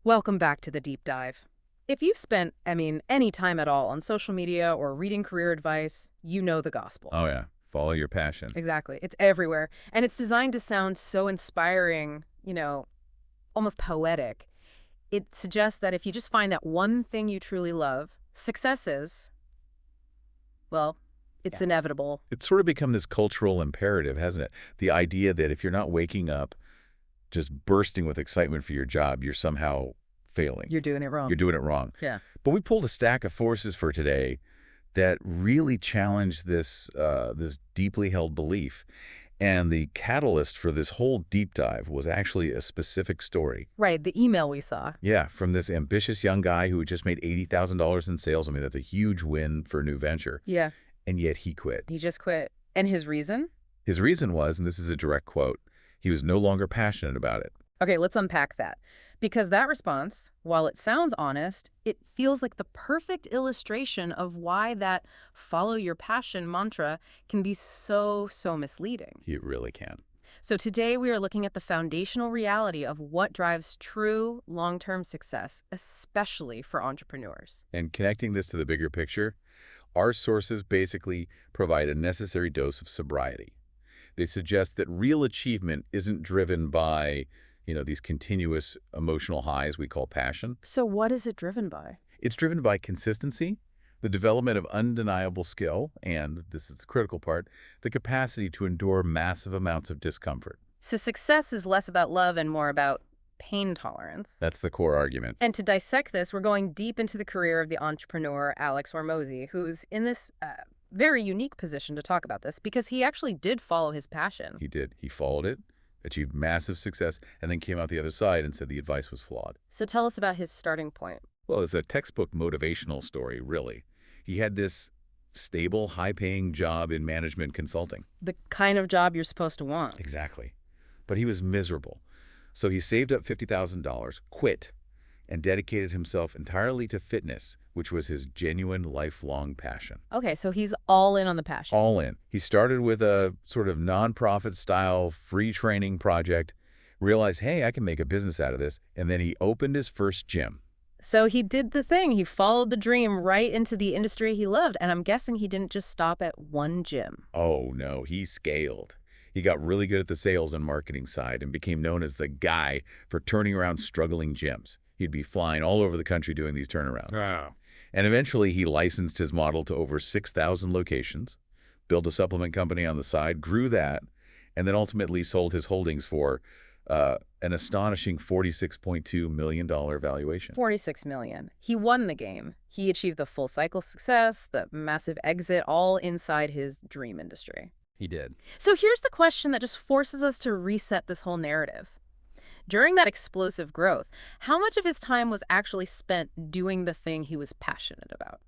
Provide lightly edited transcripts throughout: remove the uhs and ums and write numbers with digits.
Welcome back to the deep dive. If you've spent, any time at all on social media or reading career advice, you know the gospel. Oh, yeah. Follow your passion. Exactly. It's everywhere. And it's designed to sound so inspiring, almost poetic. It suggests that if you just find that one thing you truly love, success is, well, it's Yeah. inevitable. It's sort of become this cultural imperative, hasn't it? The idea that if you're not waking up just bursting with excitement for your job, you're somehow failing. You're doing it wrong. You're doing it wrong. Yeah. But we pulled a stack of forces for today that really challenge this deeply held belief. And the catalyst for this whole deep dive was actually a specific story. Right, the email we saw. Yeah, from this ambitious young guy who had just made $80,000 in sales. I mean, that's a huge win for a new venture. Yeah. And yet he quit. He just quit. And his reason? His reason was, and this is a direct quote, he was no longer passionate about it. Okay, let's unpack that. Because that response, while it sounds honest, it feels like the perfect illustration of why that follow your passion mantra can be so misleading. He really can. So today we are looking at the foundational reality of what drives true long-term success, especially for entrepreneurs. And connecting this to the bigger picture, our sources basically provide a necessary dose of sobriety. They suggest that real achievement isn't driven by, these continuous emotional highs we call passion. So what is it driven by? It's driven by consistency, the development of undeniable skill, and, this is the critical part, the capacity to endure massive amounts of discomfort. So success is less about love and more about pain tolerance. That's the core argument. And to dissect this, we're going deep into the career of the entrepreneur Alex Hormozi, who's in this very unique position to talk about this because he actually did follow his passion. He did. He followed it, achieved massive success, and then came out the other side and said the advice was flawed. So tell us about his starting point. Well, it's a textbook motivational story, really. He had this stable, high-paying job in management consulting. The kind of job you're supposed to want. Exactly. But he was miserable. So he saved up $50,000, quit, and dedicated himself entirely to fitness, which was his genuine lifelong passion. Okay, so he's all in on the passion. All in. He started with a sort of nonprofit-style free training project, realized, hey, I can make a business out of this, and then he opened his first gym. So he did the thing. He followed the dream right into the industry he loved, and I'm guessing he didn't just stop at one gym. Oh, no, he scaled. He got really good at the sales and marketing side and became known as the guy for turning around struggling gyms. He'd be flying all over the country doing these turnarounds. Wow. And eventually he licensed his model to over 6,000 locations, built a supplement company on the side, grew that, and then ultimately sold his holdings for an astonishing $46.2 million valuation. $46 million. He won the game. He achieved the full cycle success, the massive exit, all inside his dream industry. He did. So here's the question that just forces us to reset this whole narrative. During that explosive growth, how much of his time was actually spent doing the thing he was passionate about?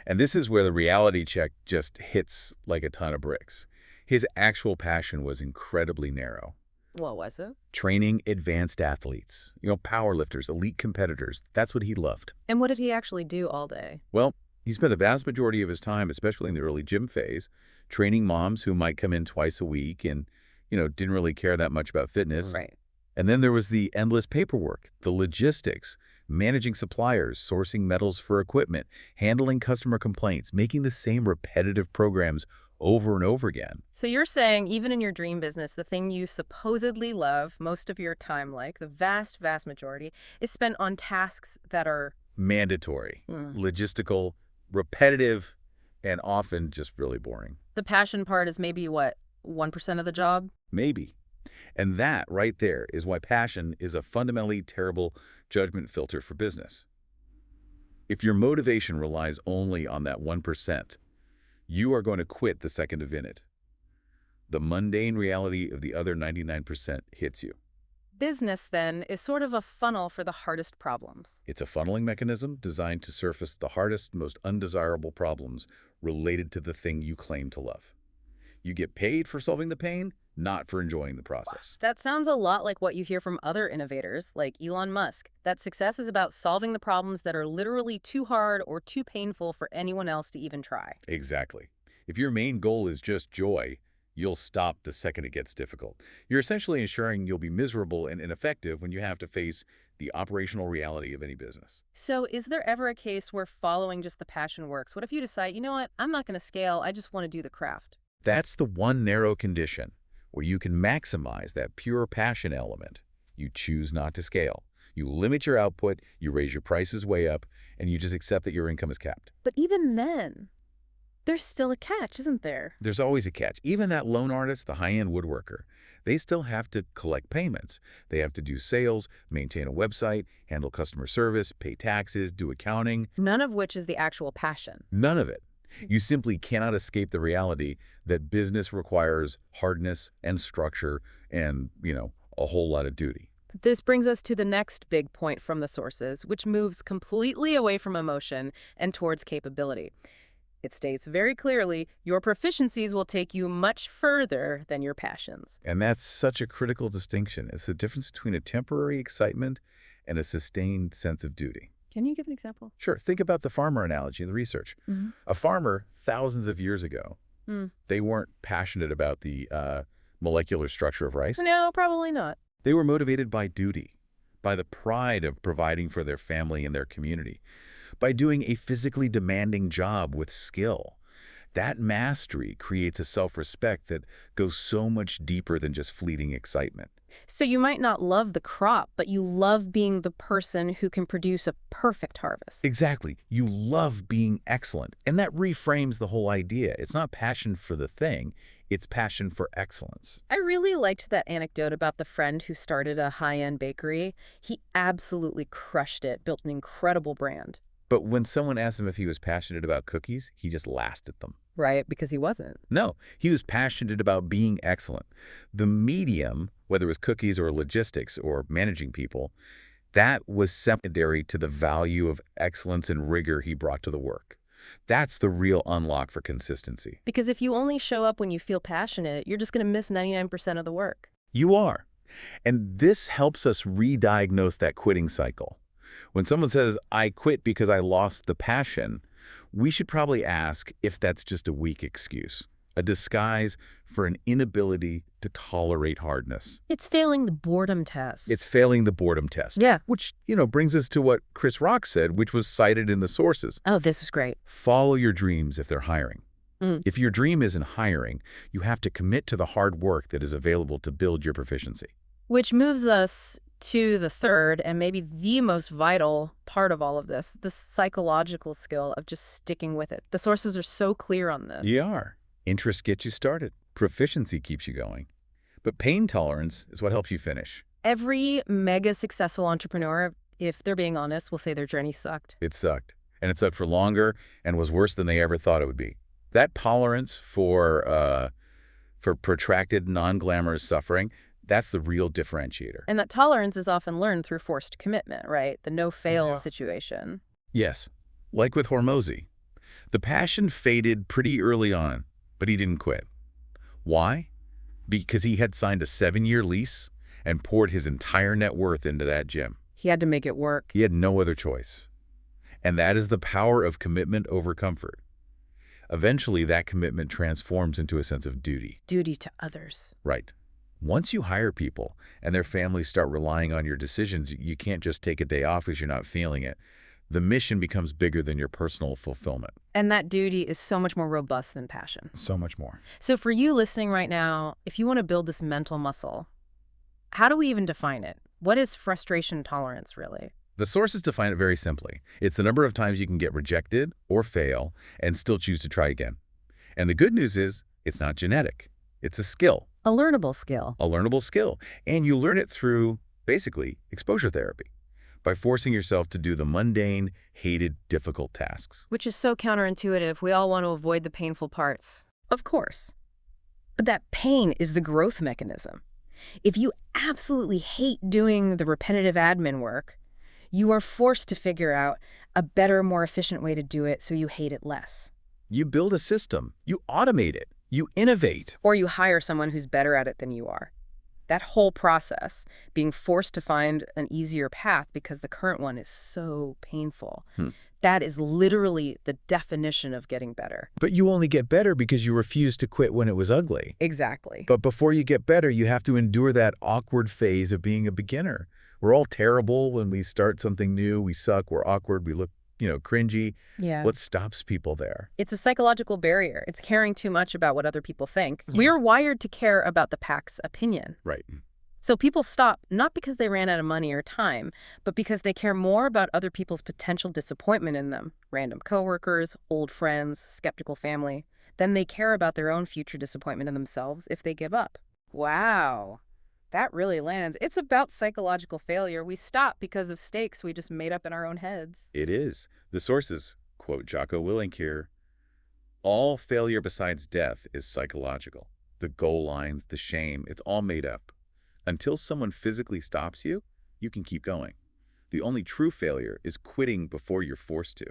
And this is where the reality check just hits like a ton of bricks. His actual passion was incredibly narrow. What was it? Training advanced athletes, powerlifters, elite competitors. That's what he loved. And what did he actually do all day? Well, he spent the vast majority of his time, especially in the early gym phase, training moms who might come in twice a week and, didn't really care that much about fitness. Right. And then there was the endless paperwork, the logistics, managing suppliers, sourcing metals for equipment, handling customer complaints, making the same repetitive programs over and over again. So you're saying even in your dream business, the thing you supposedly love most of your time, like the vast majority, is spent on tasks that are mandatory, logistical, repetitive, and often just really boring. The passion part is maybe what, 1% of the job? Maybe. And that right there is why passion is a fundamentally terrible judgment filter for business. If your motivation relies only on that 1%, you are going to quit the second to win it. The mundane reality of the other 99% hits you. Business, then, is sort of a funnel for the hardest problems. It's a funneling mechanism designed to surface the hardest, most undesirable problems related to the thing you claim to love. You get paid for solving the pain, not for enjoying the process. That sounds a lot like what you hear from other innovators, like Elon Musk, that success is about solving the problems that are literally too hard or too painful for anyone else to even try. Exactly. If your main goal is just joy, you'll stop the second it gets difficult. You're essentially ensuring you'll be miserable and ineffective when you have to face the operational reality of any business. So is there ever a case where following just the passion works? What if you decide, you know what, I'm not going to scale, I just want to do the craft? That's the one narrow condition where you can maximize that pure passion element. You choose not to scale. You limit your output, you raise your prices way up, and you just accept that your income is capped. But even then, there's still a catch, isn't there? There's always a catch. Even that lone artist, the high-end woodworker, they still have to collect payments. They have to do sales, maintain a website, handle customer service, pay taxes, do accounting. None of which is the actual passion. None of it. You simply cannot escape the reality that business requires hardness and structure and, a whole lot of duty. This brings us to the next big point from the sources, which moves completely away from emotion and towards capability. It states very clearly, your proficiencies will take you much further than your passions. And that's such a critical distinction. It's the difference between a temporary excitement and a sustained sense of duty. Can you give an example? Sure. Think about the farmer analogy in the research. A farmer, thousands of years ago, they weren't passionate about the molecular structure of rice. No, probably not. They were motivated by duty, by the pride of providing for their family and their community, by doing a physically demanding job with skill. That mastery creates a self-respect that goes so much deeper than just fleeting excitement. So you might not love the crop, but you love being the person who can produce a perfect harvest. Exactly. You love being excellent. And that reframes the whole idea. It's not passion for the thing. It's passion for excellence. I really liked that anecdote about the friend who started a high-end bakery. He absolutely crushed it, built an incredible brand. But when someone asked him if he was passionate about cookies, he just laughed at them. Right, because he wasn't. No, he was passionate about being excellent. The medium, whether it was cookies or logistics or managing people, that was secondary to the value of excellence and rigor he brought to the work. That's the real unlock for consistency. Because if you only show up when you feel passionate, you're just going to miss 99% of the work. You are. And this helps us re-diagnose that quitting cycle. When someone says, I quit because I lost the passion, we should probably ask if that's just a weak excuse, a disguise for an inability to tolerate hardness. It's failing the boredom test. It's failing the boredom test. Yeah. Which, brings us to what Chris Rock said, which was cited in the sources. Oh, this is great. Follow your dreams if they're hiring. If your dream isn't hiring, you have to commit to the hard work that is available to build your proficiency. Which moves us to the third and maybe the most vital part of all of this, the psychological skill of just sticking with it. The sources are so clear on this. They are. Interest gets you started. Proficiency keeps you going. But pain tolerance is what helps you finish. Every mega successful entrepreneur, if they're being honest, will say their journey sucked. It sucked. And it sucked for longer and was worse than they ever thought it would be. That tolerance for protracted, non-glamorous suffering, that's the real differentiator. And that tolerance is often learned through forced commitment, right? The no-fail situation. Yes. Like with Hormozi. The passion faded pretty early on, but he didn't quit. Why? Because he had signed a 7-year lease and poured his entire net worth into that gym. He had to make it work. He had no other choice. And that is the power of commitment over comfort. Eventually, that commitment transforms into a sense of duty. Duty to others. Right. Once you hire people and their families start relying on your decisions, you can't just take a day off because you're not feeling it. The mission becomes bigger than your personal fulfillment. And that duty is so much more robust than passion. So much more. So for you listening right now, if you want to build this mental muscle, how do we even define it? What is frustration tolerance, really? The sources define it very simply. It's the number of times you can get rejected or fail and still choose to try again. And the good news is it's not genetic. It's a skill. A learnable skill. A learnable skill. And you learn it through, basically, exposure therapy, by forcing yourself to do the mundane, hated, difficult tasks. Which is so counterintuitive. We all want to avoid the painful parts. Of course. But that pain is the growth mechanism. If you absolutely hate doing the repetitive admin work, you are forced to figure out a better, more efficient way to do it so you hate it less. You build a system. You automate it. You innovate. Or you hire someone who's better at it than you are. That whole process, being forced to find an easier path because the current one is so painful, that is literally the definition of getting better. But you only get better because you refuse to quit when it was ugly. Exactly. But before you get better, you have to endure that awkward phase of being a beginner, We're all terrible when we start something new. We suck, we're awkward, we look, cringy. Yeah. What stops people there? It's a psychological barrier. It's caring too much about what other people think. We are wired to care about the pack's opinion. Right. So people stop not because they ran out of money or time, but because they care more about other people's potential disappointment in them, random coworkers, old friends, skeptical family, than they care about their own future disappointment in themselves if they give up. Wow. That really lands. It's about psychological failure. We stop because of stakes we just made up in our own heads. It is. The sources, quote Jocko Willink here, all failure besides death is psychological. The goal lines, the shame, it's all made up. Until someone physically stops you, you can keep going. The only true failure is quitting before you're forced to.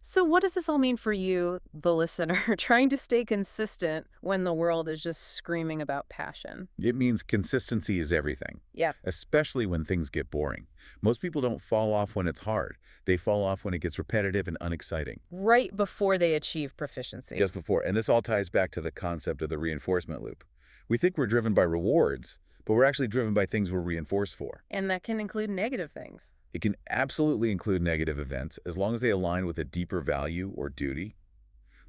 So what does this all mean for you, the listener, trying to stay consistent when the world is just screaming about passion? It means consistency is everything, Yeah. especially when things get boring. Most people don't fall off when it's hard. They fall off when it gets repetitive and unexciting. Right before they achieve proficiency. Just before. And this all ties back to the concept of the reinforcement loop. We think we're driven by rewards, but we're actually driven by things we're reinforced for. And that can include negative things. It can absolutely include negative events as long as they align with a deeper value or duty.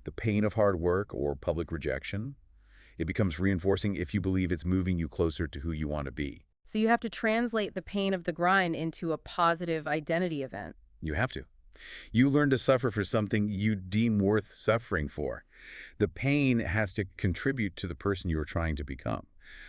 The pain of hard work or public rejection. It becomes reinforcing if you believe it's moving you closer to who you want to be. So you have to translate the pain of the grind into a positive identity event. You have to. You learn to suffer for something you deem worth suffering for. The pain has to contribute to the person you are trying to become.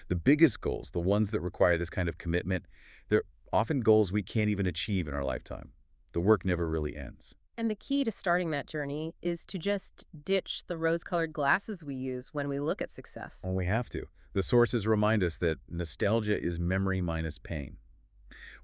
The biggest goals, the ones that require this kind of commitment, they're often goals we can't even achieve in our lifetime. The work never really ends. And the key to starting that journey is to just ditch the rose-colored glasses we use when we look at success. And we have to. The sources remind us that nostalgia is memory minus pain.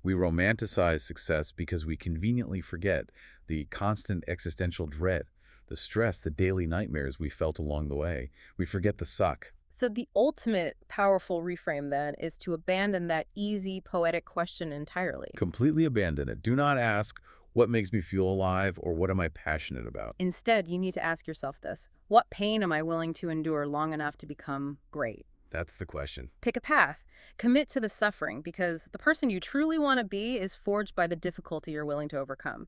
We romanticize success because we conveniently forget the constant existential dread, the stress, the daily nightmares we felt along the way. We forget the suck. So the ultimate powerful reframe then is to abandon that easy, poetic question entirely. Completely abandon it. Do not ask, what makes me feel alive, or what am I passionate about? Instead, you need to ask yourself this: what pain am I willing to endure long enough to become great? That's the question. Pick a path. Commit to the suffering, because the person you truly want to be is forged by the difficulty you're willing to overcome.